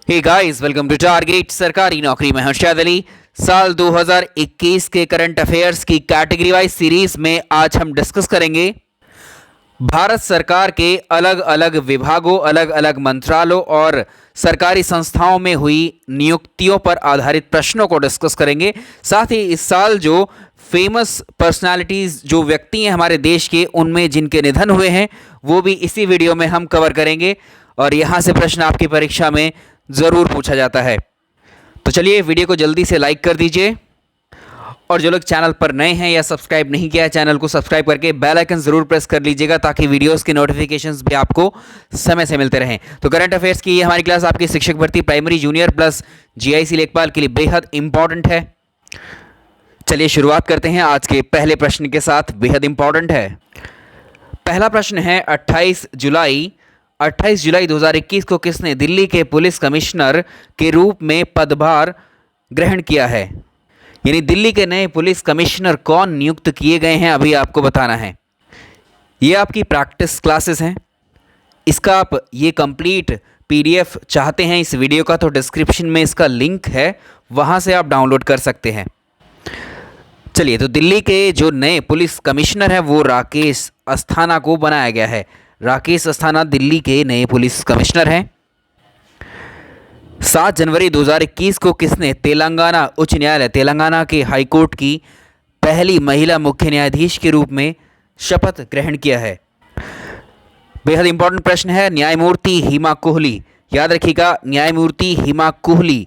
Hey guys, welcome to Target Sarkari Naukri में हर्षद अली। साल 2021 के करंट अफेयर्स की कैटेगरी वाइज सीरीज में आज हम डिस्कस करेंगे भारत सरकार के अलग अलग विभागों, अलग अलग मंत्रालयों और सरकारी संस्थाओं में हुई नियुक्तियों पर आधारित प्रश्नों को डिस्कस करेंगे। साथ ही इस साल जो फेमस पर्सनालिटीज़ जो व्यक्ति हैं हमारे देश के, उनमें जिनके निधन हुए हैं वो भी इसी वीडियो में हम कवर करेंगे और यहाँ से प्रश्न आपकी परीक्षा में ज़रूर पूछा जाता है। तो चलिए वीडियो को जल्दी से लाइक कर दीजिए और जो लोग चैनल पर नए हैं या सब्सक्राइब नहीं किया है, चैनल को सब्सक्राइब करके बेल आइकन ज़रूर प्रेस कर लीजिएगा ताकि वीडियोस के नोटिफिकेशंस भी आपको समय से मिलते रहें। तो करंट अफेयर्स की ये हमारी क्लास आपकी शिक्षक भर्ती प्राइमरी जूनियर प्लस जीआईसी लेखपाल के लिए बेहद इंपॉर्टेंट है। चलिए शुरुआत करते हैं आज के पहले प्रश्न के साथ, बेहद इंपॉर्टेंट है। पहला प्रश्न है 28 जुलाई 2021 को किसने दिल्ली के पुलिस कमिश्नर के रूप में पदभार ग्रहण किया है? यानी दिल्ली के नए पुलिस कमिश्नर कौन नियुक्त किए गए हैं, अभी आपको बताना है। ये आपकी प्रैक्टिस क्लासेस हैं। इसका आप ये कंप्लीट पीडीएफ चाहते हैं इस वीडियो का तो डिस्क्रिप्शन में इसका लिंक है, वहाँ से आप डाउनलोड कर सकते हैं। चलिए, तो दिल्ली के जो नए पुलिस कमिश्नर हैं वो राकेश अस्थाना को बनाया गया है। राकेश अस्थाना दिल्ली के नए पुलिस कमिश्नर हैं। 7 जनवरी 2021 को किसने तेलंगाना उच्च न्यायालय, तेलंगाना के हाईकोर्ट की पहली महिला मुख्य न्यायाधीश के रूप में शपथ ग्रहण किया है? बेहद इंपॉर्टेंट प्रश्न है। न्यायमूर्ति हिमा कोहली, याद रखिएगा, न्यायमूर्ति हिमा कोहली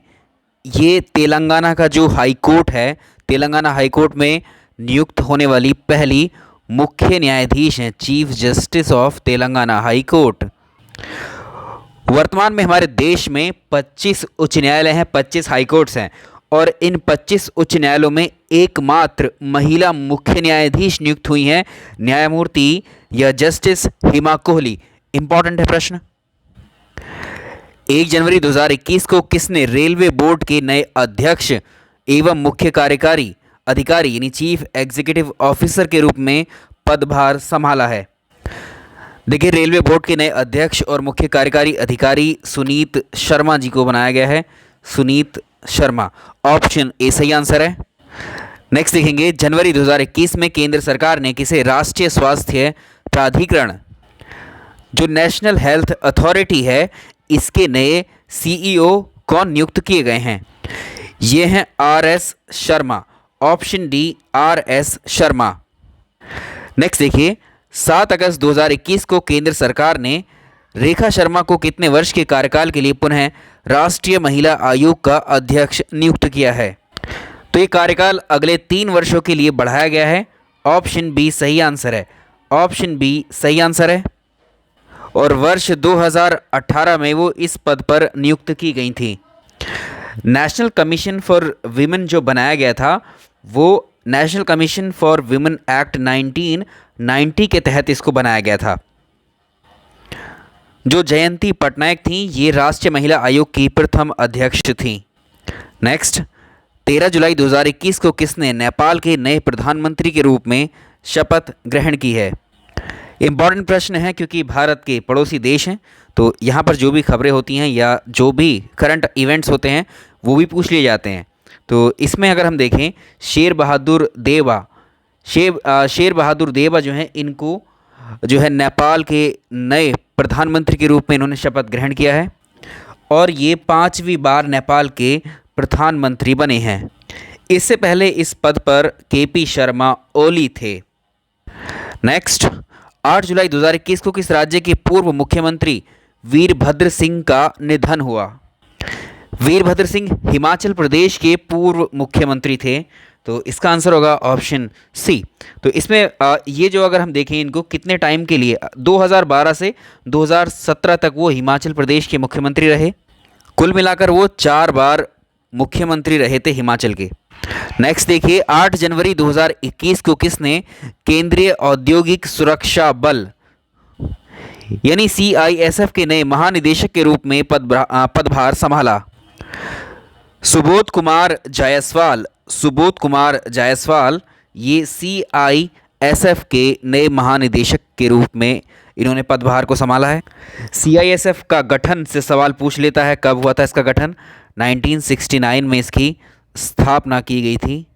ये तेलंगाना का जो हाईकोर्ट है, तेलंगाना हाईकोर्ट में नियुक्त होने वाली पहली मुख्य न्यायाधीश हैं, chief justice of Telangana high court. वर्तमान में हमारे देश में 25 उच्च न्यायालय हैं, 25 हाई कोर्ट्स हैं और इन 25 उच्च न्यायालयों में एकमात्र महिला मुख्य न्यायाधीश नियुक्त हुई हैं, न्यायमूर्ति या जस्टिस हिमा कोहली। इंपॉर्टेंट है प्रश्न। 1 जनवरी 2021 को किसने रेलवे बोर्ड के नए अध्यक्ष एवं मुख्य कार्यकारी अधिकारी यानी चीफ एग्जीक्यूटिव ऑफिसर के रूप में पदभार संभाला है? देखिए, रेलवे बोर्ड के नए अध्यक्ष और मुख्य कार्यकारी अधिकारी सुनीत शर्मा जी को बनाया गया है। सुनीत शर्मा, ऑप्शन ए सही आंसर है। नेक्स्ट देखेंगे, जनवरी 2021 में केंद्र सरकार ने किसे राष्ट्रीय स्वास्थ्य प्राधिकरण जो नेशनल हेल्थ अथॉरिटी है इसके नए सीईओ कौन नियुक्त किए गए हैं? ये हैं RS. Sharma, option D RS. Sharma. Next देखिए, 7 अगस्त 2021 को केंद्र सरकार ने रेखा शर्मा को कितने वर्ष के कार्यकाल के लिए पुनः राष्ट्रीय महिला आयोग का अध्यक्ष नियुक्त किया है? तो ये कार्यकाल अगले 3 वर्षों के लिए बढ़ाया गया है। ऑप्शन बी सही आंसर है। ऑप्शन बी सही आंसर है और वर्ष 2018 में वो इस पद पर नियुक्त की गई थी। नेशनल कमीशन फॉर विमेन जो बनाया गया था वो national commission for women act 1990 के तहत इसको बनाया गया था। जो जयंती पटनायक थी ये राष्ट्रीय महिला आयोग की प्रथम अध्यक्ष थी। नेक्स्ट, 13 जुलाई 2021 को किसने नेपाल के नए प्रधानमंत्री के रूप में शपथ ग्रहण की है? इंपॉर्टेंट प्रश्न है क्योंकि भारत के पड़ोसी देश हैं, तो यहाँ पर जो भी खबरें होती हैं या जो भी करंट इवेंट्स होते हैं वो भी पूछ लिए जाते हैं। तो इसमें अगर हम देखें, शेर बहादुर देवा जो हैं, इनको जो है नेपाल के नए प्रधानमंत्री के रूप में इन्होंने शपथ ग्रहण किया है और ये 5वीं बार नेपाल के प्रधानमंत्री बने हैं। इससे पहले इस पद पर केपी शर्मा ओली थे। नेक्स्ट, 8 जुलाई 2021 को किस राज्य के पूर्व मुख्यमंत्री वीरभद्र सिंह का निधन हुआ? वीरभद्र सिंह हिमाचल प्रदेश के पूर्व मुख्यमंत्री थे, तो इसका आंसर होगा ऑप्शन सी। तो इसमें ये जो अगर हम देखें इनको कितने टाइम के लिए, 2012 से 2017 तक वो हिमाचल प्रदेश के मुख्यमंत्री रहे। कुल मिलाकर वो 4 बार मुख्यमंत्री रहे थे हिमाचल के। नेक्स्ट देखिए, 8 जनवरी 2021 को किसने केंद्रीय औद्योगिक सुरक्षा बल यानी CISF के नए महानिदेशक के रूप में पदभार संभाला? सुबोध कुमार जायसवाल ये CISF के नए महानिदेशक के रूप में इन्होंने पदभार को संभाला है। सीआईएसएफ का गठन से सवाल पूछ लेता है, कब हुआ था इसका गठन? 1969 में इसकी स्थापना की गई थी।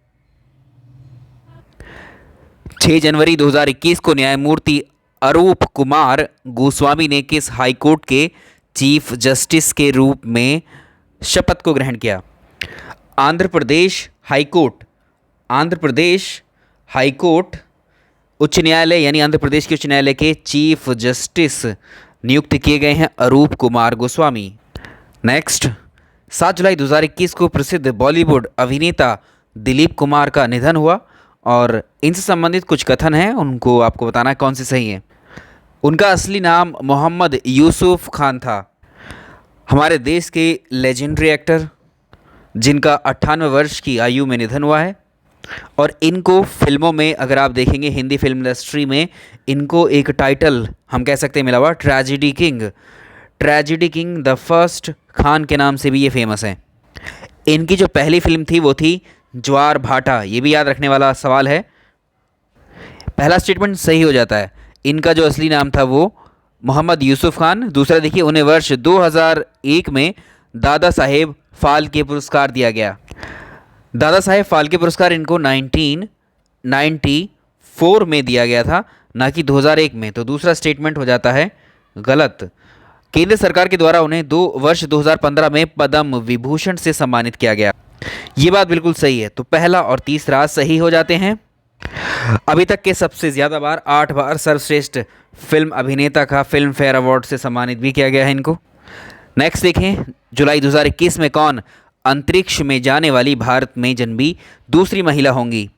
6 जनवरी 2021 को न्यायमूर्ति अरूप कुमार गोस्वामी ने किस हाईकोर्ट के चीफ जस्टिस के रूप में शपथ को ग्रहण किया? आंध्र प्रदेश हाईकोर्ट उच्च न्यायालय यानी आंध्र प्रदेश के उच्च न्यायालय के चीफ जस्टिस नियुक्त किए गए हैं अरूप कुमार गोस्वामी। नेक्स्ट, 7 जुलाई 2021 को प्रसिद्ध बॉलीवुड अभिनेता दिलीप कुमार का निधन हुआ और इनसे संबंधित कुछ कथन हैं, उनको आपको बताना है कौन से सही हैं। उनका असली नाम मोहम्मद यूसुफ खान था। हमारे देश के लेजेंडरी एक्टर जिनका 98 वर्ष की आयु में निधन हुआ है और इनको फिल्मों में अगर आप देखेंगे, हिंदी फिल्म इंडस्ट्री में इनको एक टाइटल हम कह सकते हैं मिला हुआ, tragedy king the first Khan के नाम से भी ये फेमस हैं। इनकी जो पहली फिल्म थी वो थी ज्वार भाटा, ये भी याद रखने वाला सवाल है। पहला स्टेटमेंट सही हो जाता है। इनका जो असली नाम था वो मोहम्मद यूसुफ खान। दूसरा देखिए, उन्हें वर्ष 2001 में दादा साहेब फाल्के पुरस्कार दिया गया। दादा साहेब फाल्के पुरस्कार इनको 1994 में दिया गया था, ना कि 2001 में, तो दूसरा स्टेटमेंट हो जाता है गलत। केंद्र सरकार के द्वारा उन्हें वर्ष 2015 में पद्म विभूषण से सम्मानित किया गया। ये बात बिल्कुल सही है, तो पहला और तीसरा सही हो जाते हैं। अभी तक के सबसे ज़्यादा बार 8 बार सर्वश्रेष्ठ फिल्म अभिनेता का फिल्म फेयर अवार्ड से सम्मानित भी किया गया है इनको। नेक्स्ट देखें, जुलाई 2021 में कौन अंतरिक्ष में जाने वाली भारत में जन्मी दूसरी महिला होंगी?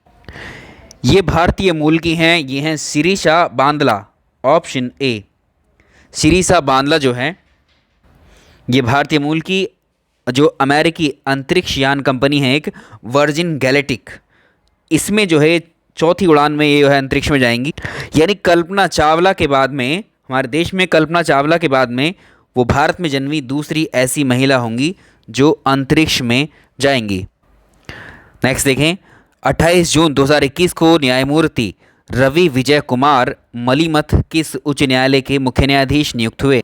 ये भारतीय मूल की हैं, ये हैं शिरीषा बांदला। ऑप्शन ए, शिरीषा बांदला जो हैं ये भारतीय मूल की जो अमेरिकी अंतरिक्ष यान कंपनी है एक वर्जिन गैलेक्टिक, इसमें जो है चौथी उड़ान में ये जो है अंतरिक्ष में जाएंगी। यानी कल्पना चावला के बाद में, हमारे देश में कल्पना चावला के बाद में वो भारत में जन्मी दूसरी ऐसी महिला होंगी जो अंतरिक्ष में जाएंगी। नेक्स्ट देखें, 28 जून 2021 को न्यायमूर्ति रवि विजय कुमार मलीमथ किस उच्च न्यायालय के मुख्य न्यायाधीश नियुक्त हुए?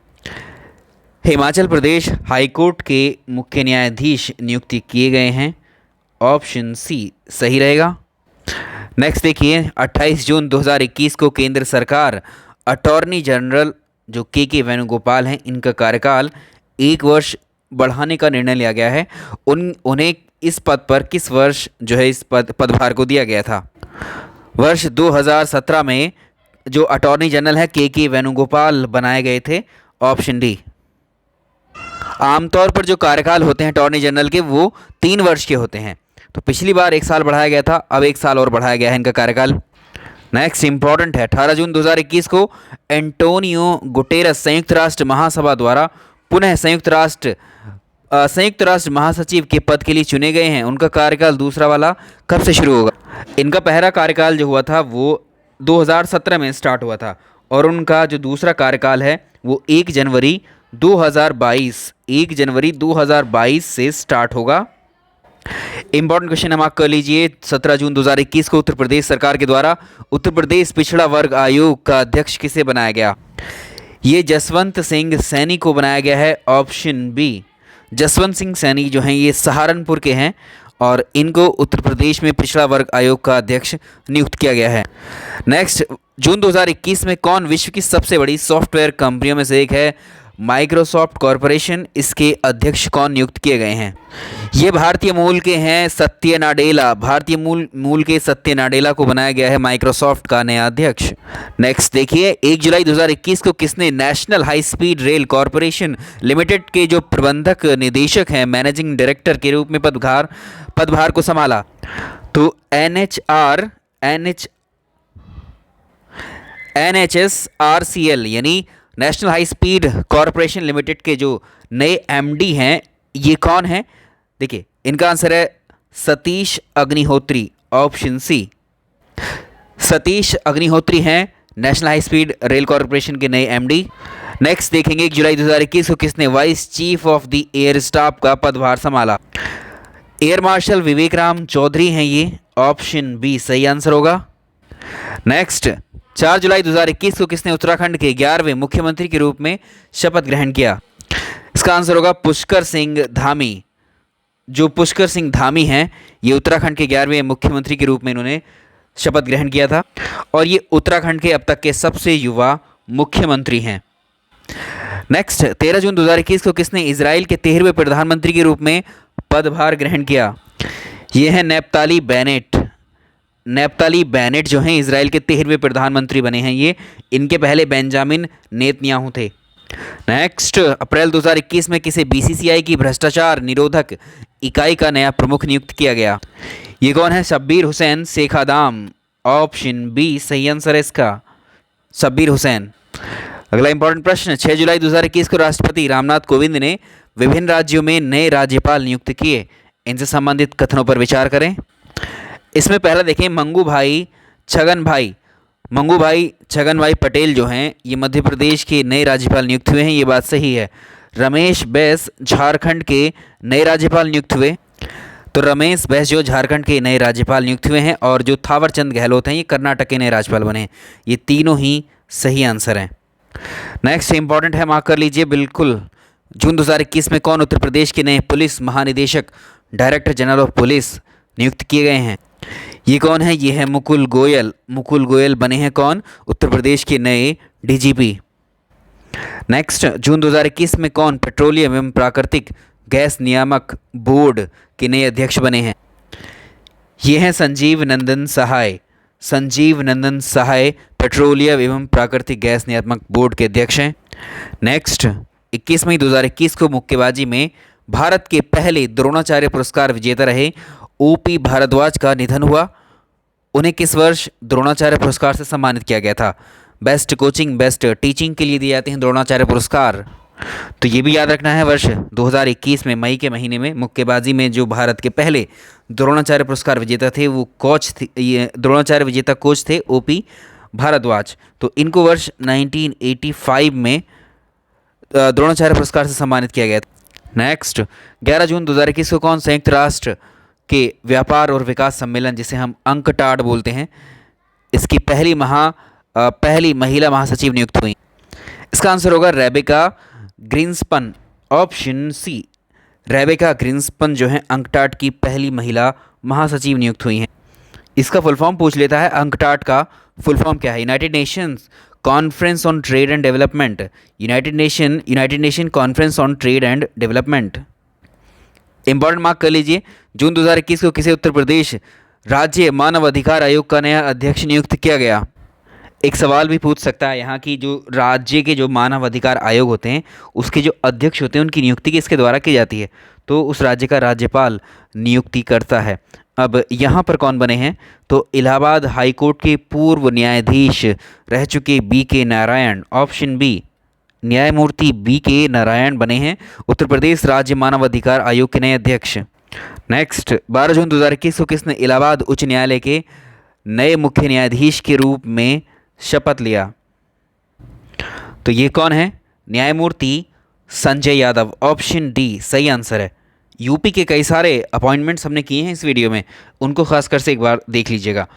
हिमाचल प्रदेश हाईकोर्ट के मुख्य न्यायाधीश नियुक्त किए गए हैं। ऑप्शन सी सही रहेगा। नेक्स्ट देखिए, 28 जून 2021 को केंद्र सरकार अटॉर्नी जनरल जो के वेणुगोपाल हैं, इनका कार्यकाल 1 वर्ष बढ़ाने का निर्णय लिया गया है। उन्हें इस पद पर किस वर्ष जो है इस पदभार को दिया गया था? वर्ष 2017 में जो अटॉर्नी जनरल है के वेणुगोपाल बनाए गए थे। Option D. आमतौर पर जो कार्यकाल होते हैं अटॉर्नी जनरल के वो 3 वर्ष के होते हैं, तो पिछली बार 1 साल बढ़ाया गया था, अब 1 साल और बढ़ाया गया है इनका कार्यकाल। नेक्स्ट इंपॉर्टेंट है, 18 जून 2021 को एंटोनियो गुटेरस संयुक्त राष्ट्र महासभा द्वारा पुनः संयुक्त राष्ट्र महासचिव के पद के लिए चुने गए हैं। उनका कार्यकाल दूसरा वाला कब से शुरू होगा? इनका पहला कार्यकाल जो हुआ था वो 2017 में स्टार्ट हुआ था और उनका जो दूसरा कार्यकाल है वो 1 जनवरी 2022 से स्टार्ट होगा। इंपॉर्टेंट क्वेश्चन हम आप कर लीजिए, 17 जून 2021 को उत्तर प्रदेश सरकार के द्वारा उत्तर प्रदेश पिछड़ा वर्ग आयोग का अध्यक्ष किसे बनाया गया? ये जसवंत सिंह सैनी को बनाया गया है। Option B. जसवंत सिंह सैनी जो हैं ये सहारनपुर के हैं और इनको उत्तर प्रदेश में पिछड़ा वर्ग आयोग का अध्यक्ष नियुक्त किया गया है। नेक्स्ट, जून 2021 में कौन विश्व की सबसे बड़ी सॉफ्टवेयर कंपनियों में से एक है? माइक्रोसॉफ्ट कॉरपोरेशन, इसके अध्यक्ष कौन नियुक्त किए गए हैं? ये भारतीय मूल के हैं, सत्य नाडेला। भारतीय मूल के सत्य नाडेला को बनाया गया है माइक्रोसॉफ्ट का नया अध्यक्ष। नेक्स्ट देखिए, 1 जुलाई 2021 को किसने national high speed rail corporation limited के जो प्रबंधक निदेशक हैं, मैनेजिंग डायरेक्टर के रूप में पदभार को संभाला? तो NHSRCL यानी national high speed corporation limited के जो नए एमडी हैं ये कौन है? देखिए इनका आंसर है सतीश अग्निहोत्री। ऑप्शन सी, सतीश अग्निहोत्री हैं national high speed rail corporation के नए एमडी। नेक्स्ट देखेंगे, 1 जुलाई 2021 को किसने vice chief of the air staff का पदभार संभाला? एयर मार्शल विवेक राम चौधरी हैं ये। ऑप्शन बी सही आंसर होगा। नेक्स्ट, 4 जुलाई 2021 को किसने उत्तराखंड के 11वें मुख्यमंत्री के रूप में शपथ ग्रहण किया? इसका आंसर होगा पुष्कर सिंह धामी। जो पुष्कर सिंह धामी हैं, ये उत्तराखंड के 11वें मुख्यमंत्री के रूप में इन्होंने शपथ ग्रहण किया था और ये उत्तराखंड के अब तक के सबसे युवा मुख्यमंत्री हैं। नेक्स्ट, 13 जून 2021 को किसने इजराइल के 13वें प्रधानमंत्री के रूप में पदभार ग्रहण किया? ये है नेप्ताली बेनेट। नेप्ताली बेनेट जो हैं इजराइल के 13वें प्रधानमंत्री बने हैं ये। इनके पहले बेंजामिन नेतन्याहू थे। नेक्स्ट, अप्रैल 2021 में किसे बीसीसीआई की भ्रष्टाचार निरोधक इकाई का नया प्रमुख नियुक्त किया गया? ये कौन है? शब्बीर हुसैन शेखादाम। ऑप्शन बी सही आंसर है इसका, शब्बीर हुसैन। अगला इंपॉर्टेंट प्रश्न, 6 जुलाई 2021 को राष्ट्रपति रामनाथ कोविंद ने विभिन्न राज्यों में नए राज्यपाल नियुक्त किए। इनसे संबंधित कथनों पर विचार करें। इसमें पहला देखें, मंगू भाई छगन भाई पटेल जो हैं ये मध्य प्रदेश के नए राज्यपाल नियुक्त हुए हैं, ये बात सही है। रमेश बैस झारखंड के नए राज्यपाल नियुक्त हुए, तो रमेश बैस जो झारखंड के नए राज्यपाल नियुक्त हुए हैं और जो थावरचंद गहलोत हैं ये कर्नाटक के नए राज्यपाल बने हैं। ये तीनों ही सही आंसर हैं। नेक्स्ट इंपॉर्टेंट है, मार्क कर लीजिए बिल्कुल। जून 2021 में कौन उत्तर प्रदेश के नए पुलिस महानिदेशक डायरेक्टर जनरल ऑफ पुलिस नियुक्त किए गए हैं? ये कौन है? ये है मुकुल गोयल। मुकुल गोयल बने हैं कौन? उत्तर प्रदेश के नए डीजीपी। नेक्स्ट, जून 2021 में कौन पेट्रोलियम एवं प्राकृतिक गैस नियामक बोर्ड के नए अध्यक्ष बने हैं? ये हैं संजीव नंदन सहाय। संजीव नंदन सहाय पेट्रोलियम एवं प्राकृतिक गैस नियामक बोर्ड के अध्यक्ष हैं। नेक्स्ट, 21 मई 2021 को मुक्केबाजी में भारत के पहले द्रोणाचार्य पुरस्कार विजेता रहे ओपी भारद्वाज का निधन हुआ। उन्हें किस वर्ष द्रोणाचार्य पुरस्कार से सम्मानित किया गया था? बेस्ट कोचिंग, बेस्ट टीचिंग के लिए दिए जाते हैं द्रोणाचार्य पुरस्कार, तो ये भी याद रखना है। वर्ष 2021 में मई के महीने में मुक्केबाजी में जो भारत के पहले द्रोणाचार्य पुरस्कार विजेता थे वो कोच थे, ये द्रोणाचार्य विजेता कोच थे ओपी भारद्वाज। तो इनको वर्ष 1985 में द्रोणाचार्य पुरस्कार से सम्मानित किया गया था। नेक्स्ट, 11 जून 2021 को कौन संयुक्त राष्ट्र के व्यापार और विकास सम्मेलन जिसे हम अंकटाड बोलते हैं इसकी पहली महिला महासचिव नियुक्त हुई? इसका आंसर होगा रेबेका ग्रीन्सपन। ऑप्शन सी, रेबेका ग्रीन्सपन जो है अंकटाड की पहली महिला महासचिव नियुक्त हुई हैं। इसका फुल फॉर्म पूछ लेता है, अंकटाड का फुल फॉर्म क्या है? United Nations conference on trade and development. United nation conference on trade and development. Important mark कर लीजिए। जून 2021 को किसे उत्तर प्रदेश राज्य मानव अधिकार आयोग का नया अध्यक्ष नियुक्त किया गया? एक सवाल भी पूछ सकता है यहाँ की, जो राज्य के जो मानव अधिकार आयोग होते हैं उसके जो अध्यक्ष होते हैं उनकी नियुक्ति किसके द्वारा की जाती है? तो उस राज्य का राज्यपाल नियुक्ति करता है। अब यहाँ पर कौन बने हैं? तो इलाहाबाद हाई कोर्ट के पूर्व न्यायाधीश रह चुके बी के नारायण। ऑप्शन बी, न्यायमूर्ति बी के नारायण बने हैं उत्तर प्रदेश राज्य मानव अधिकार आयोग के नए अध्यक्ष। नेक्स्ट, 12 जून 2021 को किसने इलाहाबाद उच्च न्यायालय के नए मुख्य न्यायाधीश के रूप में शपथ लिया? तो ये कौन है? न्यायमूर्ति संजय यादव। ऑप्शन डी सही आंसर है। यूपी के कई सारे अपॉइंटमेंट्स हमने किए हैं इस वीडियो में, उनको खासकर से एक बार देख लीजिएगा।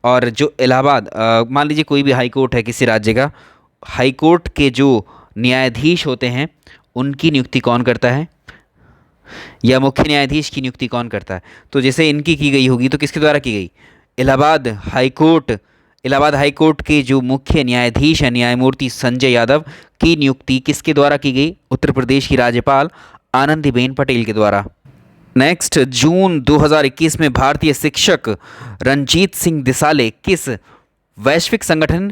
और जो इलाहाबाद मान लीजिए कोई भी हाई कोर्ट है किसी राज्य का, हाई कोर्ट के जो न्यायाधीश होते हैं उनकी नियुक्ति कौन करता है या मुख्य न्यायाधीश की नियुक्ति कौन करता है? तो जैसे इनकी की गई होगी तो किसके द्वारा की गई? इलाहाबाद हाई कोर्ट के जो मुख्य न्यायाधीश हैं न्यायमूर्ति संजय यादव की नियुक्ति किसके द्वारा की गई? उत्तर प्रदेश की राज्यपाल आनंदीबेन पटेल के द्वारा। नेक्स्ट, जून 2021 में भारतीय शिक्षक रंजीत सिंह दिसाले किस वैश्विक संगठन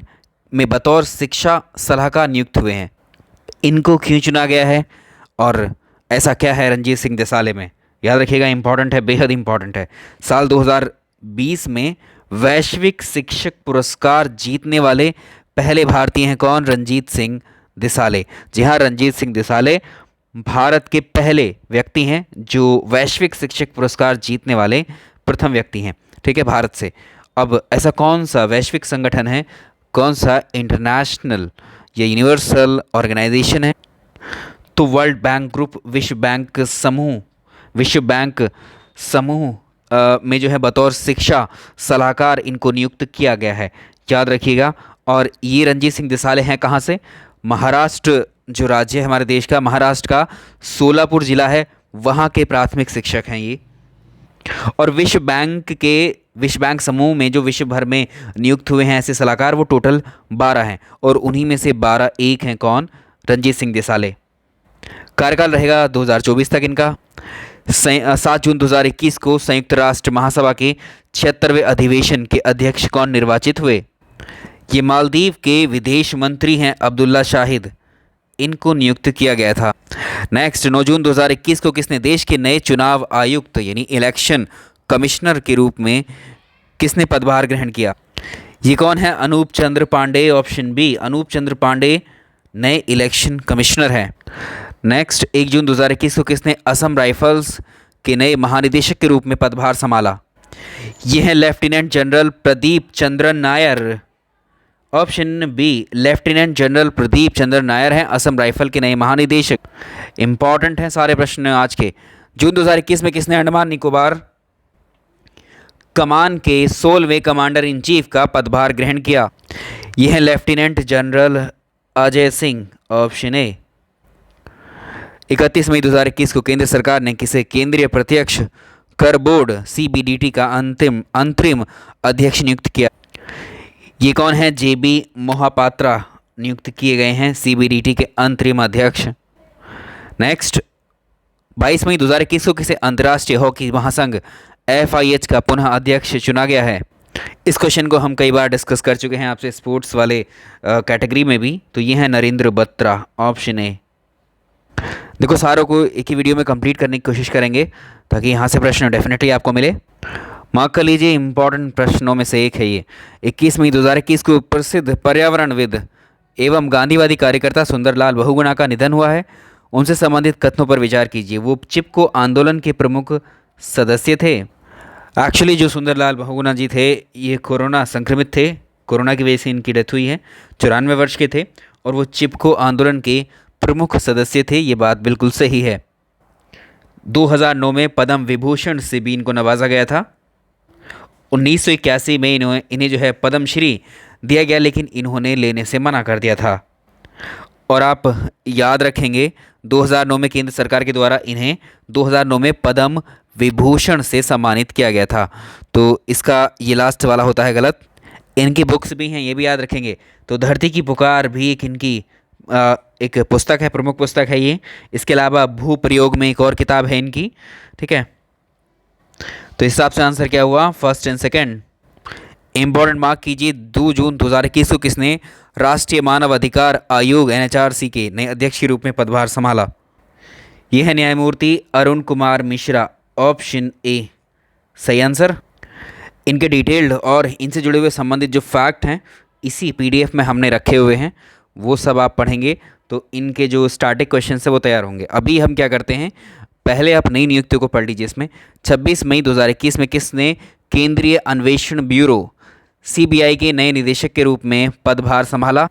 में बतौर शिक्षा सलाहकार नियुक्त हुए हैं? इनको क्यों चुना गया है और ऐसा क्या है रंजीत सिंह दिसाले में? याद रखिएगा, इंपॉर्टेंट है, बेहद इंपॉर्टेंट है। साल 2020 में वैश्विक शिक्षक पुरस्कार जीतने वाले पहले भारतीय हैं कौन? रंजीत सिंह दिसाले। जी हाँ, रंजीत सिंह दिसाले भारत के पहले व्यक्ति हैं जो वैश्विक शिक्षक पुरस्कार जीतने वाले प्रथम व्यक्ति हैं, ठीक है, भारत से। अब ऐसा कौन सा वैश्विक संगठन है, कौन सा इंटरनेशनल या यूनिवर्सल ऑर्गेनाइजेशन है? तो वर्ल्ड बैंक ग्रुप, विश्व बैंक समूह में जो है बतौर शिक्षा सलाहकार इनको नियुक्त किया गया है। याद रखिएगा, और ये रणजीत सिंह देसाले हैं कहाँ से? महाराष्ट्र, जो राज्य है हमारे देश का, महाराष्ट्र का सोलापुर जिला है, वहाँ के प्राथमिक शिक्षक हैं ये। और विश्व बैंक समूह में जो विश्व भर में नियुक्त हुए हैं ऐसे सलाहकार, वो टोटल 12 हैं और उन्हीं में से 12 एक हैं कौन? रणजीत सिंह देसाले। कार्यकाल रहेगा 2024 तक इनका। 7 जून 2021 को संयुक्त राष्ट्र महासभा के 76वें अधिवेशन के अध्यक्ष कौन निर्वाचित हुए? ये मालदीव के विदेश मंत्री हैं अब्दुल्ला शाहिद, इनको नियुक्त किया गया था। नेक्स्ट, 9 जून 2021 को किसने देश के नए चुनाव आयुक्त यानी इलेक्शन कमिश्नर के रूप में किसने पदभार ग्रहण किया? ये कौन है? अनूप चंद्र पांडे, ऑप्शन बी, अनूप चंद्र पांडे नए इलेक्शन कमिश्नर हैं। नेक्स्ट, 1 जून 2021 को किसने असम राइफल्स के नए महानिदेशक के रूप में पदभार संभाला? ये हैं lieutenant general Pradeep Chandran Nair, option B, lieutenant general Pradeep Chandra Nair हैं असम राइफल के नए महानिदेशक। इंपॉर्टेंट हैं सारे प्रश्न आज के। जून 2021 में किसने अंडमान निकोबार कमान के 16वें कमांडर इन चीफ का पदभार ग्रहण किया? यह है lieutenant general Ajay Singh, option A. 31 मई 2021 को केंद्र सरकार ने किसे केंद्रीय प्रत्यक्ष कर बोर्ड CBDT का अंतरिम अध्यक्ष नियुक्त किया? ये कौन है? JB मोहापात्रा नियुक्त किए गए हैं CBDT के अंतरिम अध्यक्ष। नेक्स्ट, 22 मई 2021 को किसे अंतर्राष्ट्रीय हॉकी महासंघ FIH का पुनः अध्यक्ष चुना गया है? इस क्वेश्चन को हम कई बार डिस्कस कर चुके हैं आपसे स्पोर्ट्स वाले कैटेगरी में भी। तो ये है नरेंद्र बत्रा, ऑप्शन ए। देखो, सारों को एक ही वीडियो में कंप्लीट करने की कोशिश करेंगे ताकि यहाँ से प्रश्न डेफिनेटली आपको मिले। मार्क कर लीजिए, इंपॉर्टेंट प्रश्नों में से एक है ये। 21 मई 2021 को प्रसिद्ध पर्यावरणविद एवं गांधीवादी कार्यकर्ता सुंदरलाल बहुगुणा का निधन हुआ है। उनसे संबंधित कथनों पर विचार कीजिए। वो चिपको आंदोलन के प्रमुख सदस्य थे। एक्चुअली जो सुंदरलाल बहुगुणा जी थे ये कोरोना संक्रमित थे, कोरोना की वजह से इनकी डेथ हुई है। 94 वर्ष के थे और वो चिपको आंदोलन के प्रमुख सदस्य थे, ये बात बिल्कुल सही है। 2009 में पद्म विभूषण से भी इनको नवाजा गया था। 1981 में इन्हें जो है पद्मश्री दिया गया, लेकिन इन्होंने लेने से मना कर दिया था। और आप याद रखेंगे 2009 में केंद्र सरकार के द्वारा इन्हें 2009 में पद्म विभूषण से सम्मानित किया गया था। तो इसका ये लास्ट वाला होता है गलत। इनकी बुक्स भी हैं, ये भी याद रखेंगे। तो धरती की पुकार भी एक इनकी एक पुस्तक है, प्रमुख पुस्तक है ये। इसके अलावा भू प्रयोग में एक और किताब है इनकी, ठीक है। तो इस हिसाब से आंसर क्या हुआ? First and second. Important mark कीजिए, 2 जून 2021 को किसने राष्ट्रीय मानव अधिकार आयोग NHRC के नए अध्यक्ष के रूप में पदभार संभाला? यह है न्यायमूर्ति अरुण कुमार मिश्रा, ऑप्शन ए सही आंसर। इनके डिटेल्ड और इनसे जुड़े हुए संबंधित जो फैक्ट हैं इसी PDF में हमने रखे हुए हैं, वो सब आप पढ़ेंगे तो इनके जो स्टार्टिंग क्वेश्चन है वो तैयार होंगे। अभी हम क्या करते हैं, पहले आप नई नियुक्तियों को पढ़ लीजिए। इसमें 26 मई 2021 में किसने केंद्रीय अन्वेषण ब्यूरो CBI के नए निदेशक के रूप में पदभार संभाला?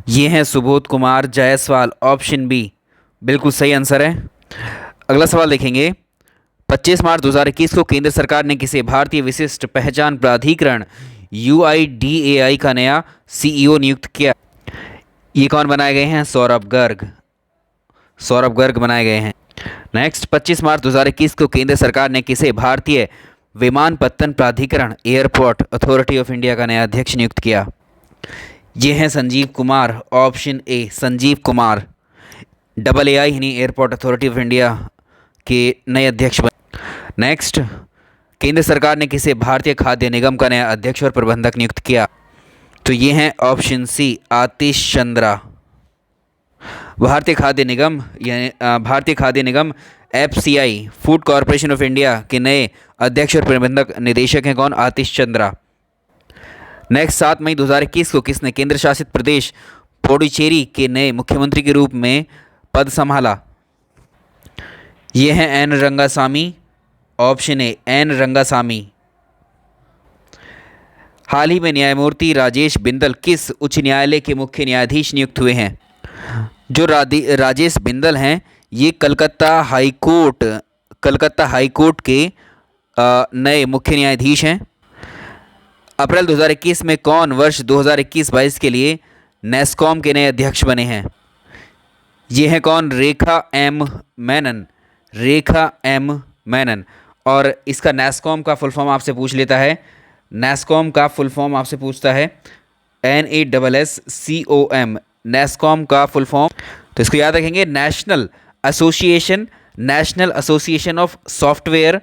ये हैं सुबोध कुमार जायसवाल, ऑप्शन बी बिल्कुल सही आंसर है। अगला सवाल देखेंगे, 25 मार्च 2021 को केंद्र सरकार ने किसे भारतीय विशिष्ट पहचान प्राधिकरण UIDAI का नया CEO नियुक्त किया? ये कौन बनाए गए हैं? सौरभ गर्ग बनाए गए हैं। नेक्स्ट, 25 मार्च 2021 को केंद्र सरकार ने किसे भारतीय विमानपत्तन प्राधिकरण एयरपोर्ट अथॉरिटी ऑफ इंडिया का नया अध्यक्ष नियुक्त किया? ये हैं Sanjeev Kumar, option A Sanjeev Kumar. AAI यानी एयरपोर्ट अथॉरिटी ऑफ इंडिया के नए अध्यक्ष बने। नेक्स्ट, केंद्र सरकार ने किसे भारतीय खाद्य निगम का नया अध्यक्ष और प्रबंधक नियुक्त किया? तो ये हैं ऑप्शन सी आतिश चंद्रा। भारतीय खाद्य निगम FCI food corporation of India के नए अध्यक्ष और प्रबंधक निदेशक हैं कौन? आतिश चंद्रा। नेक्स्ट, 7 मई 2021 को किसने केंद्र शासित प्रदेश पुडुचेरी के नए मुख्यमंत्री के रूप में पद संभाला? ये हैं N Rangasamy, option A N Rangasamy. हाल ही में न्यायमूर्ति राजेश बिंदल किस उच्च न्यायालय के मुख्य न्यायाधीश नियुक्त हुए हैं? जो राजेश बिंदल हैं ये कलकत्ता हाई कोर्ट के नए मुख्य न्यायाधीश हैं। अप्रैल 2021 में कौन वर्ष 2021-22 के लिए नेस्कॉम के नए अध्यक्ष बने हैं? ये हैं कौन? रेखा एम मेनन। रेखा एम मेनन। और इसका नेस्कॉम का फुल फॉर्म आपसे पूछ लेता है। नेस्कॉम का फुल फॉर्म आपसे पूछता है NASSCOM। नेस्कॉम का फुल फॉर्म, तो इसको याद रखेंगे, national association of software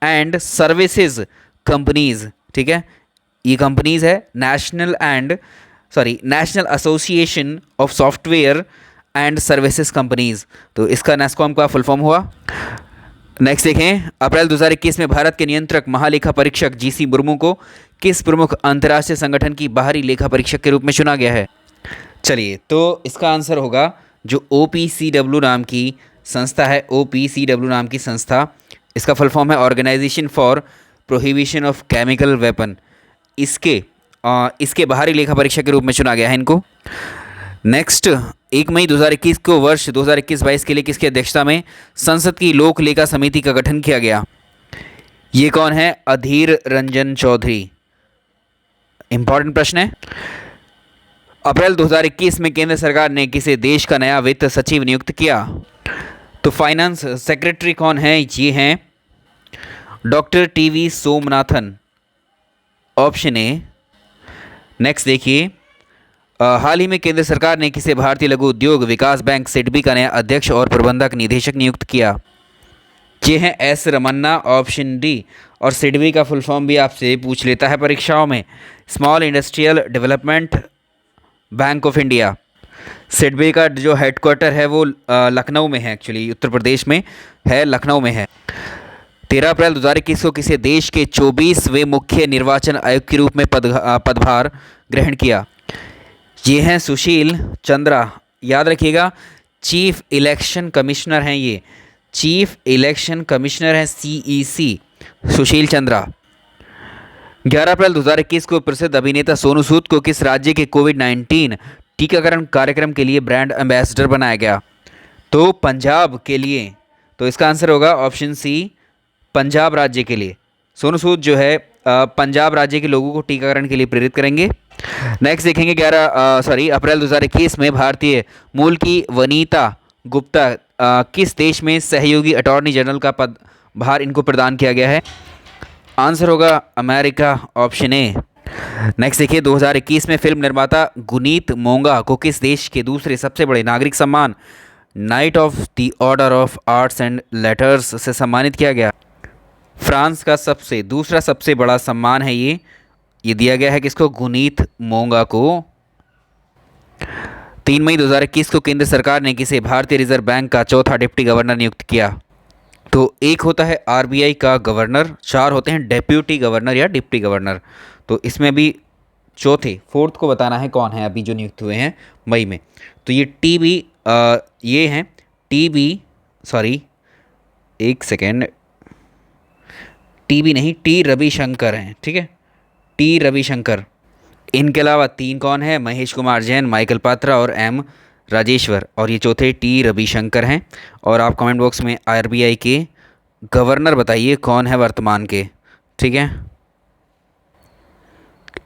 and services companies. ठीक है, ये कंपनीज है national association of software and services companies. तो इसका नेस्कॉम का फुल फॉर्म हुआ। नेक्स्ट देखें, अप्रैल 2021 में भारत के नियंत्रक महालेखा परीक्षक GC मुर्मू को किस प्रमुख अंतर्राष्ट्रीय संगठन की बाहरी लेखा परीक्षक के रूप में चुना गया है? चलिए, तो इसका आंसर होगा जो OPCW नाम की संस्था है। OPCW नाम की संस्था, इसका फुल फॉर्म है organisation for prohibition of chemical weapon. इसके बाहरी लेखा परीक्षक के रूप में चुना गया है इनको। नेक्स्ट, 1 मई 2021 को वर्ष 2021-22 के लिए किसकी अध्यक्षता में संसद की लोक लेखा समिति का गठन किया गया? ये कौन है? अधीर रंजन चौधरी। इंपॉर्टेंट प्रश्न है। अप्रैल 2021 में केंद्र सरकार ने किसे देश का नया वित्त सचिव नियुक्त किया? तो फाइनेंस सेक्रेटरी कौन है? ये हैं doctor TV Somanathan, option A. Next देखिए, हाल ही में केंद्र सरकार ने किसे भारतीय लघु उद्योग विकास बैंक सिडबी का नया अध्यक्ष और प्रबंधक निदेशक नियुक्त किया? ये हैं S रमन्ना, ऑप्शन डी। और सिडबी का फुल फॉर्म भी आपसे पूछ लेता है परीक्षाओं में, small industrial development bank of India. SIDBI का जो हेडक्वार्टर है वो लखनऊ में है, एक्चुअली उत्तर प्रदेश में है, लखनऊ में है। 13 अप्रैल 2021 को किसे देश के 24वें मुख्य निर्वाचन आयुक्त के रूप में पदभार ग्रहण किया? ये हैं सुशील चंद्रा। याद रखिएगा, चीफ इलेक्शन कमिश्नर हैं ये, चीफ इलेक्शन कमिश्नर हैं CEC, सुशील चंद्रा। 11 अप्रैल 2021 को प्रसिद्ध अभिनेता सोनू सूद को किस राज्य के कोविड-19 टीकाकरण कार्यक्रम के लिए ब्रांड एम्बेसडर बनाया गया? तो पंजाब के लिए। तो इसका आंसर होगा ऑप्शन सी, पंजाब राज्य के लिए। सोनू सूद जो है पंजाब राज्य के लोगों को टीकाकरण के लिए प्रेरित करेंगे। नेक्स्ट देखेंगे, अप्रैल 2021 में भारतीय मूल की वनीता गुप्ता किस देश में सहयोगी अटॉर्नी जनरल का पदभार इनको प्रदान किया गया है? आंसर होगा अमेरिका, ऑप्शन ए। नेक्स्ट देखिए, 2021 में फिल्म निर्माता गुनीत मोंगा को किस देश के दूसरे सबसे बड़े नागरिक सम्मान night of the order of arts and letters से सम्मानित किया गया? फ्रांस का दूसरा सबसे बड़ा सम्मान है ये दिया गया है किसको? गुनीत मोंगा को। 3 मई 2021 को केंद्र सरकार ने किसे भारतीय रिजर्व बैंक का चौथा डिप्टी गवर्नर नियुक्त किया? तो एक होता है RBI का गवर्नर, 4 होते हैं डेप्यूटी गवर्नर या डिप्टी गवर्नर। तो इसमें भी फोर्थ को बताना है कौन है अभी जो नियुक्त हुए हैं मई में। तो ये ये हैं T रविशंकर हैं। ठीक है, T रविशंकर। इनके अलावा 3 कौन है? महेश कुमार जैन, माइकल पात्रा और M राजेश्वर। और ये चौथे T रविशंकर हैं। और आप कमेंट बॉक्स में RBI के गवर्नर बताइए कौन है वर्तमान के। ठीक है,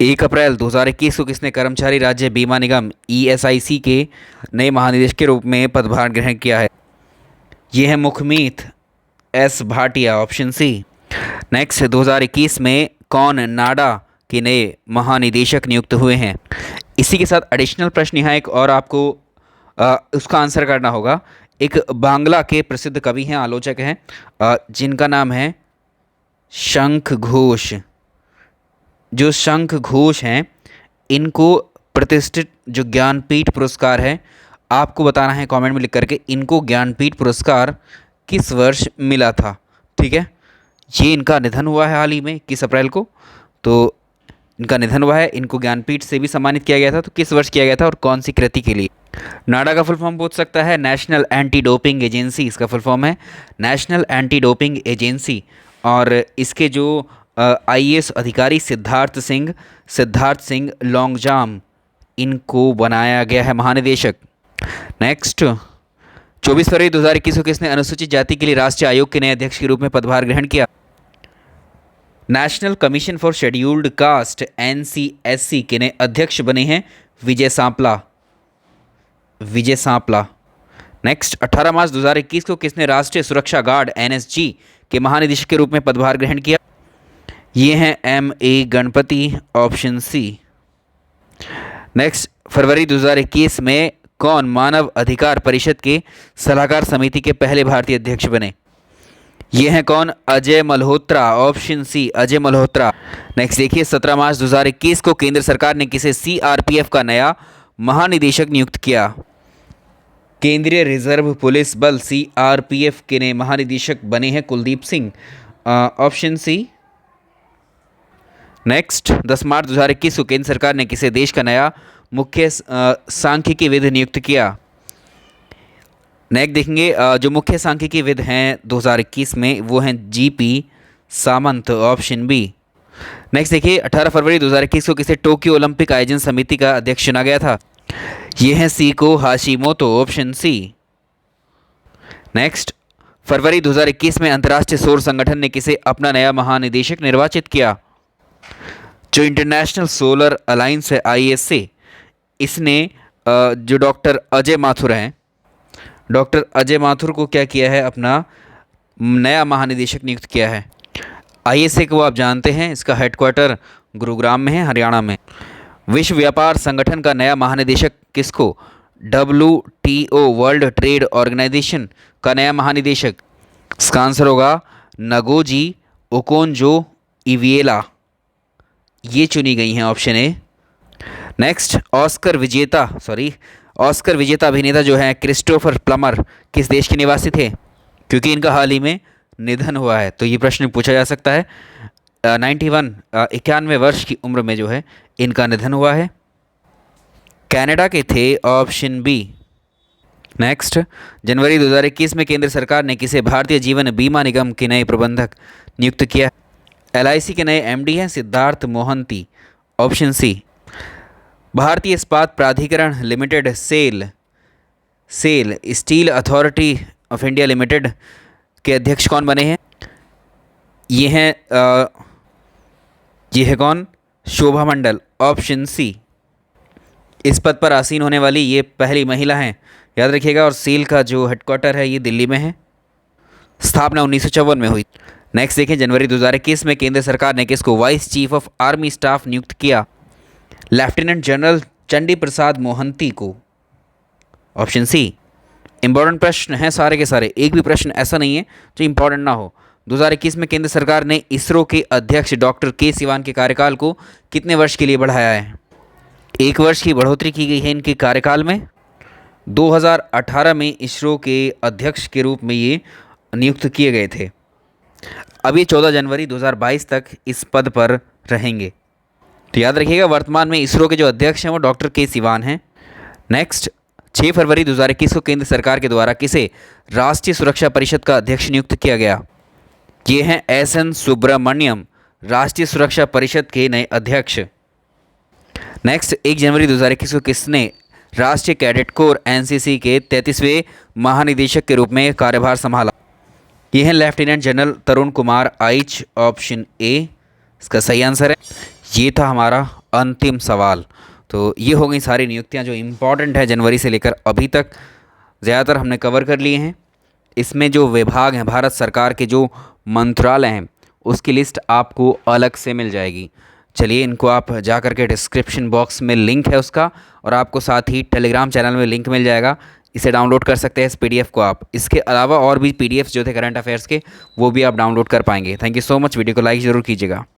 1 अप्रैल 2021 को किसने कर्मचारी राज्य बीमा निगम ESIC के नए महानिदेशक के रूप में पदभार ग्रहण किया है? ये है Mukhmeet S Bhatia, option C. Next, 2021 में कौन नाडा के नए महानिदेशक नियुक्त हुए हैं? इसी के साथ एडिशनल प्रश्न यहाँ एक और आपको उसका आंसर करना होगा। एक बांग्ला के प्रसिद्ध कवि हैं, आलोचक हैं, जिनका नाम है शंख घोष। जो शंख घोष हैं, इनको प्रतिष्ठित जो ज्ञानपीठ पुरस्कार है, आपको बताना है कमेंट में लिख करके इनको ज्ञानपीठ पुरस्कार किस वर्ष मिला था। ठीक है, ये इनका निधन हुआ है हाल ही में 21 अप्रैल को, तो इनका निधन हुआ है। इनको ज्ञानपीठ से भी सम्मानित किया गया था, तो किस वर्ष किया गया था और कौन सी कृति के लिए? नाडा का फुल फॉर्म पूछ सकता है, नेशनल एंटी डोपिंग एजेंसी इसका फुल फॉर्म है, नेशनल एंटी डोपिंग एजेंसी। और इसके जो IAS अधिकारी सिद्धार्थ सिंह लॉन्गजाम, इनको बनाया गया है महानिदेशक। नेक्स्ट, 24 फरवरी 2021 को किसने अनुसूचित जाति के लिए राष्ट्रीय आयोग के नए अध्यक्ष के रूप में पदभार ग्रहण किया? National commission for scheduled caste NCSC के नए अध्यक्ष बने हैं विजय सांपला। नेक्स्ट, 18 मार्च 2021 को किसने राष्ट्रीय सुरक्षा गार्ड NSG के महानिदेशक के रूप में पदभार ग्रहण किया? ये हैं MA Ganapathi, option C. Next, फरवरी 2021 में कौन मानव अधिकार परिषद के सलाहकार समिति के पहले भारतीय अध्यक्ष बने? ये हैं कौन? Ajay Malhotra, option C, Ajay Malhotra. Next देखिए, 17 मार्च 2021 को केंद्र सरकार ने किसे CRPF का नया महानिदेशक नियुक्त किया? केंद्रीय रिजर्व पुलिस बल CRPF के नए महानिदेशक बने हैं Kuldeep Singh, option C. Next, 10 March 2021 को केंद्र सरकार ने किसे देश का नया मुख्य सांख्यिकीविद नियुक्त किया? नेक्स्ट देखेंगे, जो मुख्य सांख्यिकीविद हैं 2021 में वो हैं GP सामंत, ऑप्शन बी। नेक्स्ट देखिए, 18 फरवरी 2021 को किसे टोक्यो ओलंपिक आयोजन समिति का अध्यक्ष चुना गया था? ये हैं Seiko Hashimoto, option C. Next, फरवरी 2021 में अंतर्राष्ट्रीय सौर संगठन ने किसे अपना नया महानिदेशक निर्वाचित किया? जो इंटरनेशनल सोलर अलायंस है ISA, इसने जो डॉक्टर अजय माथुर हैं, डॉक्टर अजय माथुर को क्या किया है? अपना नया महानिदेशक नियुक्त किया है। ISA को आप जानते हैं, इसका हेडक्वार्टर गुरुग्राम में है, हरियाणा में। विश्व व्यापार संगठन का नया महानिदेशक किसको? WTO, वर्ल्ड ट्रेड ऑर्गेनाइजेशन का नया महानिदेशक, इसका आंसर होगा नगोजी ओकोंजो इविएला, ये चुनी गई हैं, ऑप्शन ए। नेक्स्ट, ऑस्कर विजेता अभिनेता जो हैं क्रिस्टोफर प्लमर किस देश के निवासी थे? क्योंकि इनका हाल ही में निधन हुआ है, तो ये प्रश्न पूछा जा सकता है। 91 वर्ष की उम्र में जो है इनका निधन हुआ है। कनाडा के थे, ऑप्शन बी। नेक्स्ट, जनवरी 2021 में केंद्र सरकार ने किसे भारतीय जीवन बीमा निगम के नए प्रबंधक नियुक्त किया? LIC के नए MD हैं सिद्धार्थ मोहंती, ऑप्शन सी। भारतीय इस्पात प्राधिकरण limited SAIL steel authority of India limited के अध्यक्ष कौन बने हैं? ये है कौन? Shobha Mandal, option C. इस पद पर आसीन होने वाली ये पहली महिला हैं, याद रखिएगा। और सेल का जो हेडक्वार्टर है ये दिल्ली में है, स्थापना 1954 में हुई। नेक्स्ट देखें, जनवरी 2021 में केंद्र सरकार ने किसको vice chief of army staff नियुक्त किया? लेफ्टिनेंट जनरल चंडी प्रसाद मोहंती को, ऑप्शन सी। इंपॉर्टेंट प्रश्न हैं सारे के सारे, एक भी प्रश्न ऐसा नहीं है जो इंपॉर्टेंट ना हो। 2021 में केंद्र सरकार ने इसरो के अध्यक्ष डॉक्टर के सिवान के कार्यकाल को कितने वर्ष के लिए बढ़ाया है? 1 वर्ष की बढ़ोतरी की गई है इनके कार्यकाल में। 2018 में इसरो के अध्यक्ष के रूप में ये नियुक्त किए गए थे। अभी 14 जनवरी 2022 तक इस पद पर रहेंगे। तो याद रखिएगा, वर्तमान में इसरो के जो अध्यक्ष हैं वो डॉक्टर के सिवान हैं। नेक्स्ट, 6 फरवरी 2021 को केंद्र सरकार के द्वारा किसे राष्ट्रीय सुरक्षा परिषद का अध्यक्ष नियुक्त किया गया? ये हैं SN सुब्रमण्यम, राष्ट्रीय सुरक्षा परिषद के नए अध्यक्ष। नेक्स्ट, 1 जनवरी 2021 को किसने राष्ट्रीय कैडेट कोर NCC के 33वें महानिदेशक के रूप में कार्यभार संभाला? ये हैं lieutenant general Tarun Kumar Aich, option A इसका सही आंसर है। ये था हमारा अंतिम सवाल। तो ये हो गई सारी नियुक्तियां जो इम्पॉर्टेंट है जनवरी से लेकर अभी तक, ज़्यादातर हमने कवर कर लिए हैं। इसमें जो विभाग हैं, भारत सरकार के जो मंत्रालय हैं, उसकी लिस्ट आपको अलग से मिल जाएगी। चलिए, इनको आप जा कर के डिस्क्रिप्शन बॉक्स में लिंक है उसका, और आपको साथ ही टेलीग्राम चैनल में लिंक मिल जाएगा, इसे डाउनलोड कर सकते हैं इस PDF को आप। इसके अलावा और भी PDFs जो थे करंट अफेयर्स के, वो भी आप डाउनलोड कर पाएंगे। Thank you so much. Video को लाइक ज़रूर कीजिएगा।